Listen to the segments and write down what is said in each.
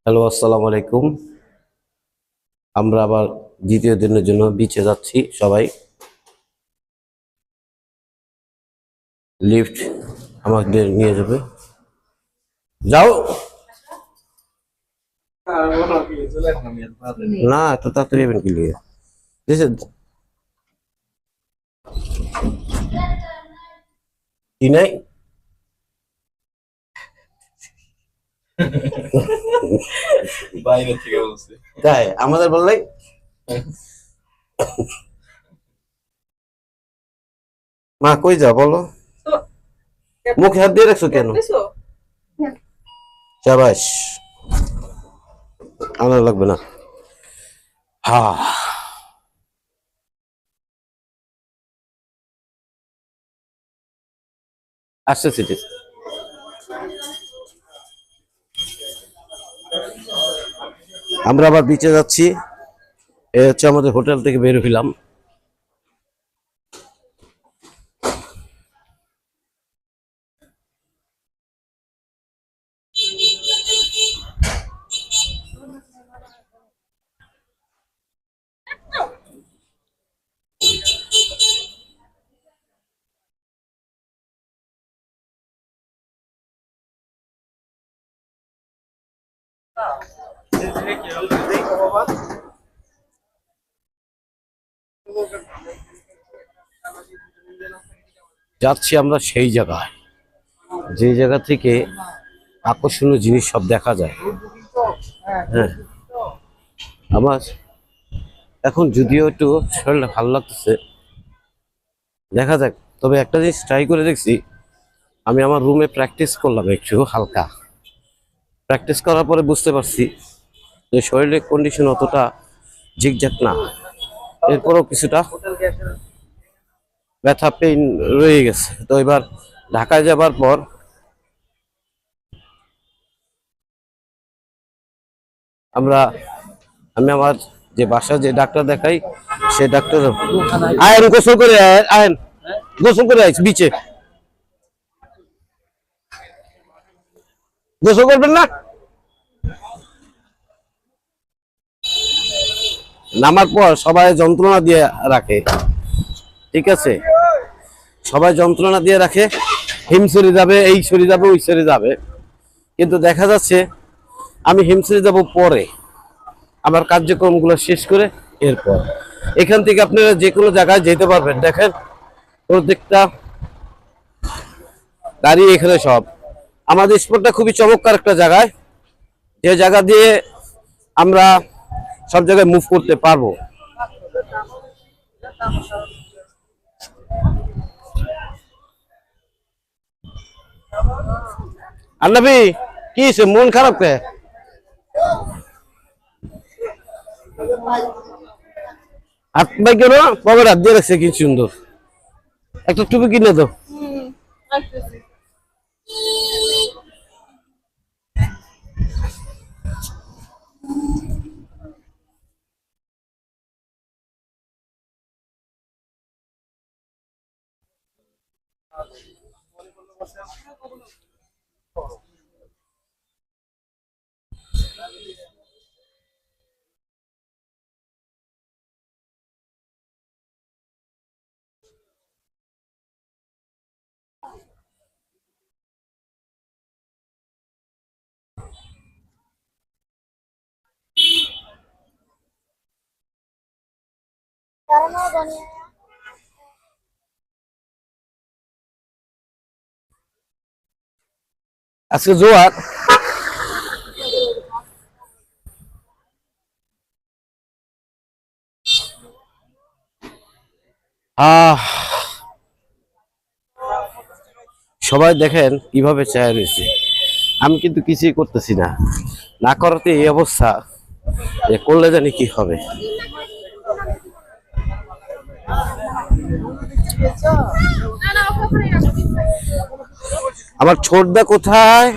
Hello, আসসালামু আলাইকুম। আমরা আবার দ্বিতীয় দিনের জন্য বিচে যাচ্ছি। সবাই লিফট আমাদের নিয়ে যাবে। যাও না, এত তাড়াতাড়ি যাবেন কি লিয়ে? কি নাই? বাইরে থেকে বলছে। তাই আমাদের বললাই। মা কই যা বলো, মুখে হাত দিয়ে রাখছো কেন? শাবাশ, আনা লাগবে না। হা, আসতেছি ঠিক। আমরা আবার বিচে যাচ্ছি। এ হচ্ছে আমাদের হোটেল থেকে বের হইলাম। যাচ্ছি আমরা সেই জায়গায়, যে জায়গা থেকে আকর্ষণীয় জিনিস সব দেখা যায়। হ্যাঁ, আমার এখন যদিও একটু শরীরটা ভালো লাগতেছে, দেখা যাক। তবে একটা জিনিস ট্রাই করে দেখছি, আমি আমার রুমে প্র্যাকটিস করলাম একটু হালকা। প্র্যাকটিস করার পরে বুঝতে পারছি যে শরীরের কন্ডিশন অতটা ঝিকঝাক না। এরপরও কিছুটা ব্যথা পেইন রয়ে গেছে। তো এবার ঢাকায় যাবার পর আমি আমার যে বাসা যে ডাক্তার দেখাই, সে ডাক্তার আয়েন গোসল করে আয়েন, গোসল করে আইস বিচে। গোসল করবেন না? নামার পর সবাই যন্ত্রণা দিয়ে রাখে, ঠিক আছে? সবাই যন্ত্রণা দিয়ে রাখে, হিমসরি যাবে, এই সরি যাবে, ওই সরি যাবে। কিন্তু দেখা যাচ্ছে আমি হিমসরি যাব পরে, আমার কার্যক্রমগুলো শেষ করে। এরপর এখান থেকে আপনারা যে কোনো জায়গায় যেতে পারবেন। দেখেন প্রত্যেকটা গাড়ি এখানে সব। আমাদের স্পটটা খুবই চমৎকার একটা জায়গায়, যে জায়গা দিয়ে আমরা সব জায়গায় মুভ করতে পারবো। আন্নাবি, কি হয়েছে? মন খারাপ কে? হাত ভাই কেন পকেট হাত দিয়ে রাখছে? কি সুন্দর একটা টুপি কিনে দাও। আজকে জোয়ার। আহ, সবাই দেখেন কিভাবে চায় রয়েছে। আমি কিন্তু কিছুই করতেছি না, না করাতে এই অবস্থা। যে করলে জানি কি হবে। আমার ছোটদা কোথায়?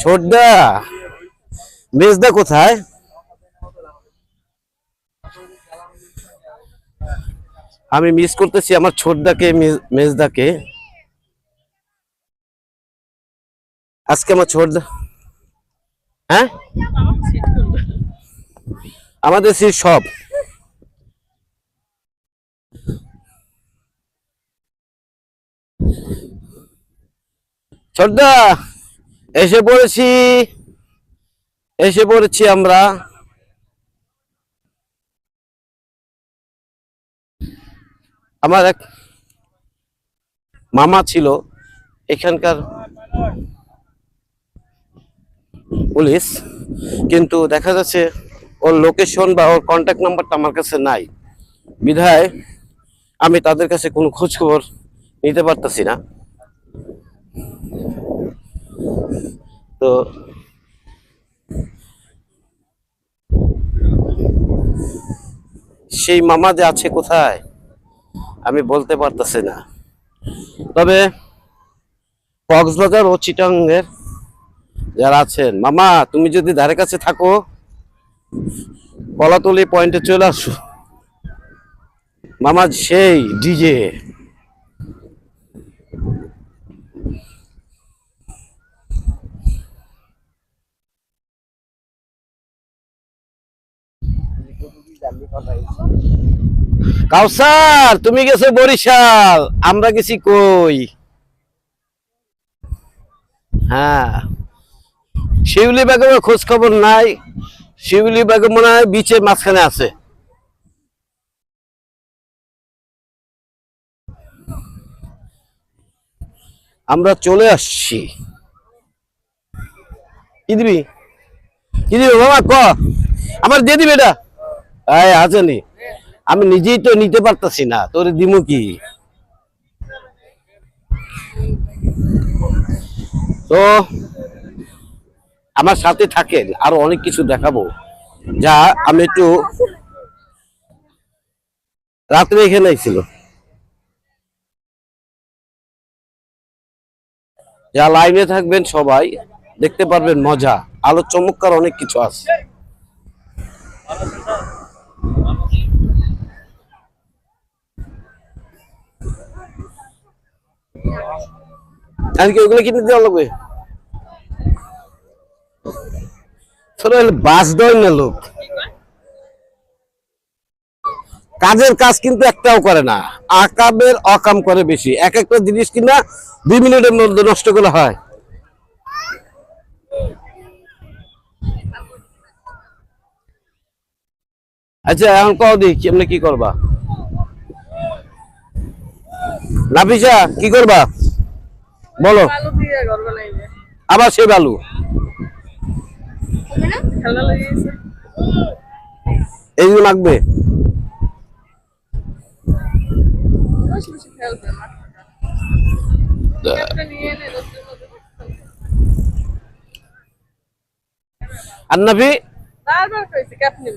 ছোটদা, মেজদা কোথায়? আমি মিস করতেছি আমার ছোটদাকে, মেজদাকে। আজকে আমার ছোটদা হ্যাঁ আমাদের সিট সব ছোটদা এসে পড়েছি আমরা। আমার এক মামা ছিল এখানকার পুলিশ, কিন্তু দেখা যাচ্ছে ওর লোকেশন বা ওর কন্ট্যাক্ট নাম্বারটা আমার কাছে নাই, বিধায় আমি তাদের কাছে কোনো খোঁজ খবর নিতে পারতেছি না। তো সেই মামা যে আছে কোথায় আমি বলতে পারতেছি না। তবে কক্সবাজার ও চিটাগাংয়ের যারা আছেন, মামা তুমি যদি ধারে কাছে থাকো কলাতলি পয়েন্টে চলে আসো, মামা সেই ডিজে। কাউসার তুমি গেছো বরিশাল, আমরা গেছি কই? হ্যাঁ শিউলি বেগমের খোঁজ খবর নাই। শিউলি বেগম মনে হয় বিচের মাঝখানে আছে। আমরা চলে আসছি। কি দিবি বাবা ক, আমার দিয়ে দিবে এটা। আছে নি, আমি নিজেই তো নিতে পারতাছি না, তোরে দিমু কি? তো আমার সাথে থাকেন, আরো অনেক কিছু দেখাবো যা আমি একটু রাত্রে এখানে আইছিল, যা লাইভে থাকবেন সবাই দেখতে পারবেন মজা, আলো চমৎকার অনেক কিছু আছে। আর কি ওগুলো কিনে দেওয়া লাগবে? বাস দেয় না লোক, কাজের কাজ কিন্তু একটাও করে না, আকামের অকাম করে বেশি। এক একটা জিনিস কিনা 2 মিনিটের মধ্যে নষ্ট করা হয়। আচ্ছা এখন কও দি কেমনে কি করবা? নাফিসা কি করবা বলো? আবার সেই বালু এইগুলো লাগবে। আর নাফি বারবার কইছি ক্যাপ নিব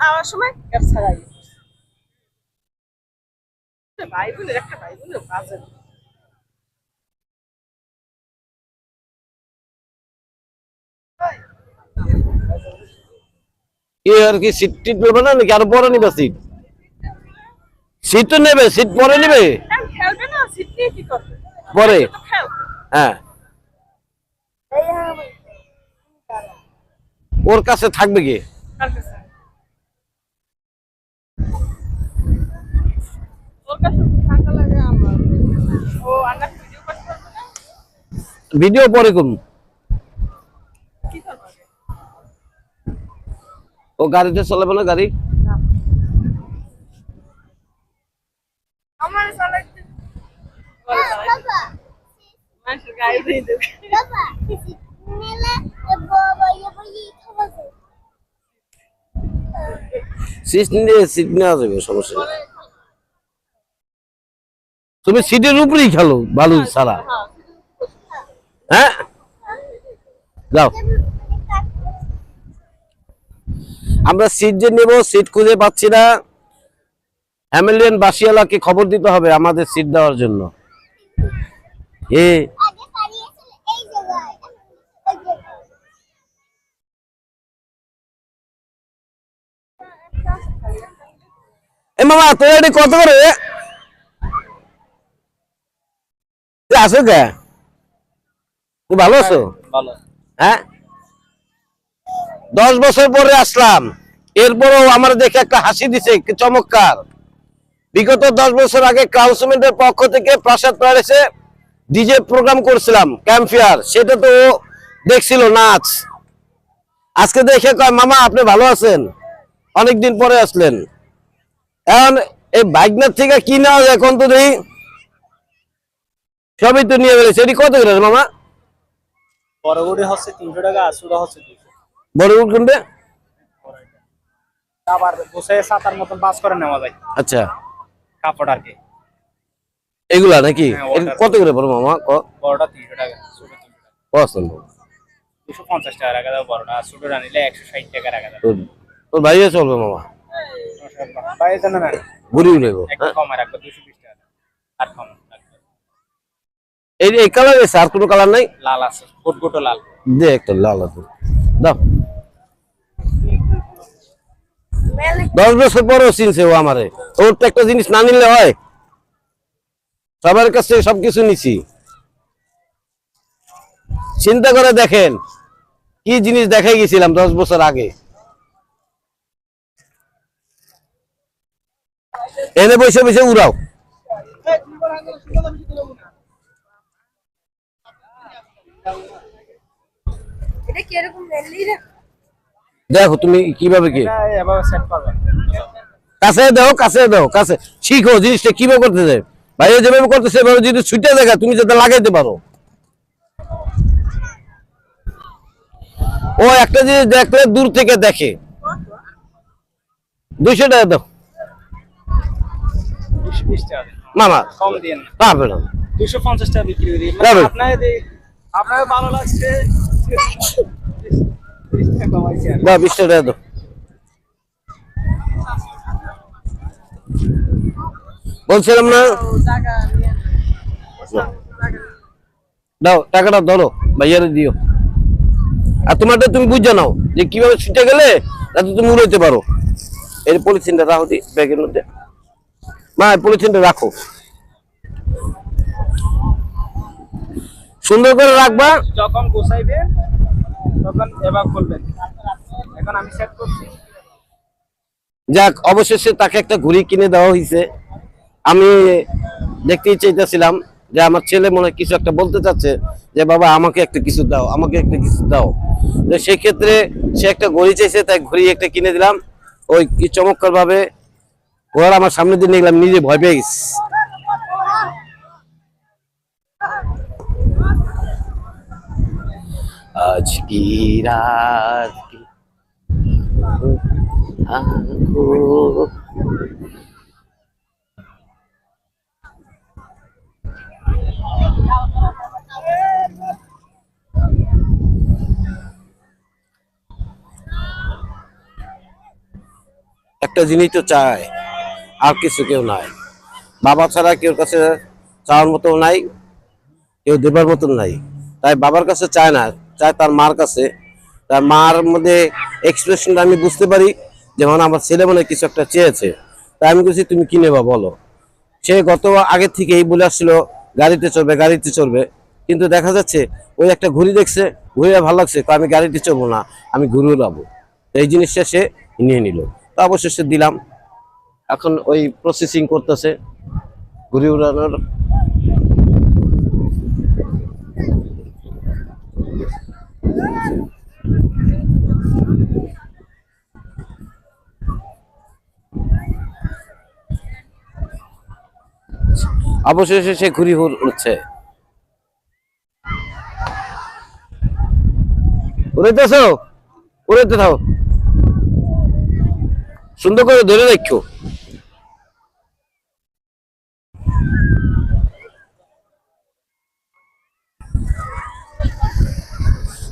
আওয়ার সময় ক্যাপ ছাড়াই। ভাই বোনের একটা ভাই বোনের বাজে আর কি সিট টিট নেবে না নাকি আরো পরে নিবে? সিট সিট তো নেবে, সিট পরে নিবে, খেলবে না সিট নিয়ে কি করবে পরে। খেলবে। হ্যাঁ ওর কাছে থাকবে কি? কার কাছে? ওর কাছে থাকা লাগে আমার। ও আন্না ভিডিও করতে পারবে না? ভিডিও পরে করুন। কি করবে? ও গাড়িতে চালাবে না গাড়ি? আমার চালাইতে বাবা মানুষের গায়ে দিয়ে দেবে বাবা নিলে বাবা ইয়ে খাবে। সিট নিয়ে সিট নেওয়া যাবে, সমস্যা নেই। তুমি সিটের উপরেই খেলো বালু ছাড়া। হ্যাঁ যাও, আমরা সিট যে নেব সিট খুঁজে পাচ্ছি না। হ্যামিলিয়ন বাসিয়ালাকে খবর দিতে হবে আমাদের সিট দেওয়ার জন্য। এ মামা তোর এটি কত করে আছো কে? তুই ভালো আছো? ভালো। হ্যাঁ 10 বছর পরে আসলাম, এরপরও আমার দেখে একটা হাসি দিছে, কি চমৎকার। বিগত 10 বছর আগে ক্রাউসমেন্টের পক্ষ থেকে প্রাসাদ প্যালেসে ডিজে প্রোগ্রাম করছিলাম ক্যাম্পফায়ার, সেটা তো ও দেখছিল নাচ। আজকে দেখে কয় মামা আপনি ভালো আছেন, অনেকদিন পরে আসলেন। এখন এই বাইকনার থেকে কি নেওয়া যায় এখন তো দেখি, সবই তো নিয়ে গেলে। সেটি কত করে মামা? বড়গুড়ি হচ্ছে 300 টাকা, আর সুরা হচ্ছে 200। বড় কোনটা? আবার বসে সাতার মতন বাস করে নেওয়া যায়, আচ্ছা, কাপড় আর কি। এগুলা নাকি? হ্যাঁ, এটা কত করে পড়ো মামা? বড়টা 300 টাকা, ছোট 300 টাকা। পছন্দ 250 টাকা রাখা দাও বড়টা, আর ছোটটা নিলে 160 টাকা রাখা দাও। তোর ভাইয়া চলবে মামা, ভাই জানেন না, ঘুরি উঠেবো। একটু কমে রাখবো 220 টাকা, আর কম রাখবো। এই কালার আছে, আর কোনো কালার নাই? লাল আছে, ফুটগুটো লাল। দে একটা লাল আছে, দাও। 10 বছর পরেও চিনছে ও আমারে। ওর তো একটা জিনিস না নিলে হয়, সবার কাছে সবকিছু নিছি। চিন্তা করে দেখেন কি জিনিস দেখাই গেছিলাম 10 বছর আগে। এনে বসে বসে উড়াও। এটা কি এরকম মেনলি রে? দেখো তুমি কিভাবে কি এটা এভাবে সেট করবেন। কাছে দাও, কাছে দাও, কাছে শিখো জিনিসটা কিভাবে করতে যায়। ভাইয়া যেভাবে করতেছে এভাবে যদি ছুটে দেখা, তুমি যাতে লাগাইতে পারো। ও একটা জিনিস দেখলে দূর থেকে দেখে। 200 টাকা দাও 220 টাকা দিন। মামা, কম দিন না, পারবে না। 250 টাকা বিক্রি করি। যাবে। আপনার ভালো লাগছে 20 টাকা কমাইছি আর। দাও 20 টাকা দাও। বলছিলাম না, জায়গা নিয়ে দাও টাকাটা ধরো, ভাইয়ারে দিও। আর তোমারটা তুমি বুঝে নাও যে কিভাবে ছুটে গেলে যাতে তুমি উড়াইতে পারো। এই পলিথিনটা রাখো দি ব্যাগের মধ্যে, মা এই পলিথিনটা রাখো, সুন্দর করে রাখবা। যখন গোছাইবেন তখন এবার করবেন। এখন আমি সেট করছি। যাক, অবশেষে তাকে একটা ঘড়ি কিনে দেওয়া হয়েছে। আমি দেখতেই চাইতেছিলাম যে আমার ছেলে মনে হয় কিছু একটা বলতে চাচ্ছে, যে বাবা আমাকে একটা কিছু দাও, আমাকে একটা কিছু দাও। তো সেই ক্ষেত্রে সে একটা ঘড়ি চাইছে, তাই ঘড়ি একটা কিনে দিলাম। ওই কি চমৎকার ভাবে ওর আমার সামনে দিয়ে নিয়ে গেলাম, নিজে ভয় পেয়ে গেছি। আজ কি রাত কি আঁখো। একটা জিনিস তো চায়, আর কিছু কেউ নাই। বাবা ছাড়া কেউ কাছে চাওয়ার মতো নাই, কেউ দেবার মতো নাই। তাই বাবার কাছে চায় না, চায় তার মার কাছে। তার মার মধ্যে এক্সপ্রেশনটা আমি বুঝতে পারি, যেমন আমার ছেলে মনে হয় কিছু একটা চেয়েছে। তাই আমি বলছি তুমি কি নেবা বলো। সে গত আগে থেকেই বলে আসছিল গাড়িতে চড়বে, গাড়িতে চড়বে। কিন্তু দেখা যাচ্ছে ওই একটা ঘুড়ি দেখছে, ঘুরিয়ে ভালো লাগছে, তো আমি গাড়িতে চড়বো না, আমি ঘুরে উড়াবো। তো এই জিনিসটা সে নিয়ে নিল। তো অবশেষে দিলাম, এখন ওই প্রসেসিং করতেছে ঘুড়ি উড়ানোর। অবশেষে সে ঘুড়ি উড়ছে। উড়াইতেছ, উড়াইতে থাও, সুন্দর করে ধরে রাখো।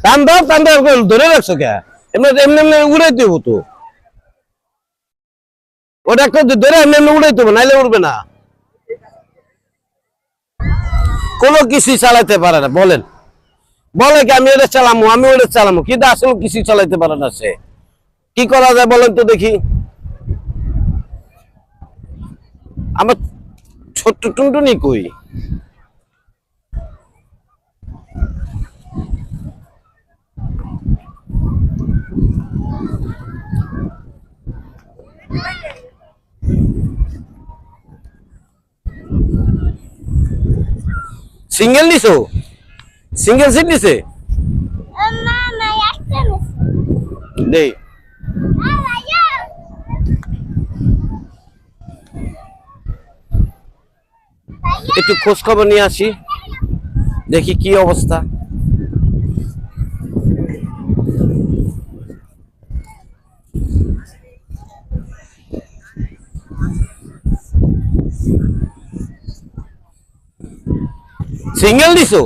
টান দাও, টান দাও, ধরে রাখছো কে? এমনি এমনি এমনি উড়াইতে হবো তো, ওটা একটা ধরে এমনি এমনি উড়াইতে হবো, নাইলে উড়বে না। কোনো কিছুই চালাইতে পারে না। বলেন, বলে কি আমি ওটা চালামো, আমি ওটা চালামো, কিন্তু আসলে কিছুই চালাইতে পারে না সে। কি করা যায় বলেন তো দেখি। আমার ছোট্ট টুনটুনি কই? সিঙ্গেল নিছো? সিঙ্গেল সিট নিছে? দেই একটু খোঁজ খবর নিয়ে আসি, দেখি কি অবস্থা। সিঙ্গেল দিছো?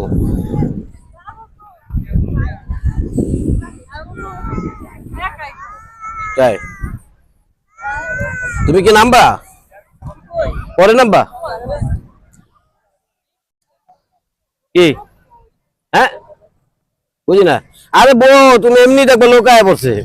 তাই তুমি কি নাম্বা পরে নাম্বা কি? হ্যাঁ বুঝি না। আরে বউ তুমি এমনি দেখবে লোক আয় বসে।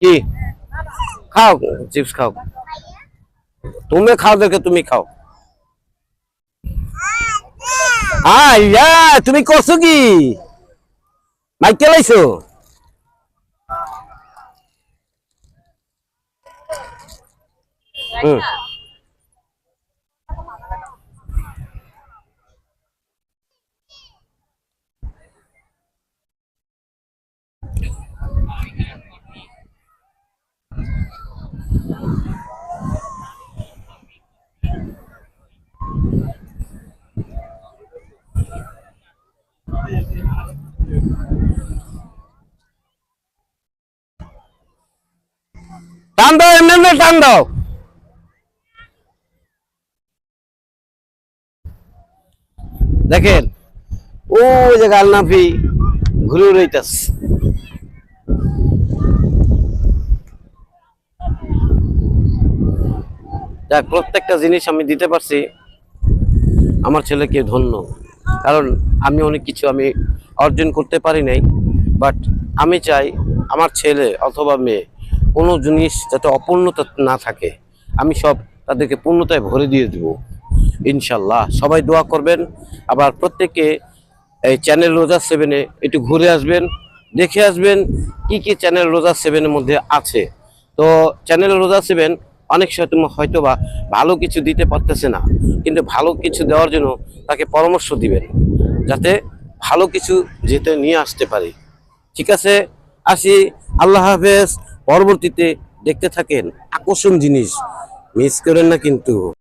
কি খাও? চিপস খাও, তুমি খাও, দেখে তুমি খাও। ইয়া তুমি করছো কি? মাইক চালাইছো? হুম টান দাও, এমনি টান দাও। দেখেন ওই যে গালনাফি ঘুরে রইতাস। যাক, প্রত্যেকটা জিনিস আমি দিতে পারছি, আমার ছেলেকে ধন্য। কারণ আমি অনেক কিছু আমি অর্জন করতে পারি নাই, বাট আমি চাই আমার ছেলে অথবা মেয়ে কোনো জিনিস যাতে অপূর্ণতা না থাকে, আমি সব তাদেরকে পূর্ণতায় ভরে দিয়ে দেব ইনশাল্লাহ। সবাই দোয়া করবেন। আবার প্রত্যেকে এই চ্যানেল রোজা 7-এ একটু ঘুরে আসবেন, দেখে আসবেন কি কি চ্যানেল রোজা 7-এর মধ্যে আছে। তো চ্যানেল রোজা 7 অনেক সময় হয়তো বা ভালো কিছু দিতে পারতেছে না, কিন্তু ভালো কিছু দেওয়ার জন্য তাকে পরামর্শ দিবেন যাতে ভালো কিছু যেতে নিয়ে আসতে পারে। ঠিক আছে, আসি, আল্লাহ হাফেজ। পরবর্তীতে দেখতে থাকেন আকর্ষণ জিনিস, মিস করেন না কিন্তু।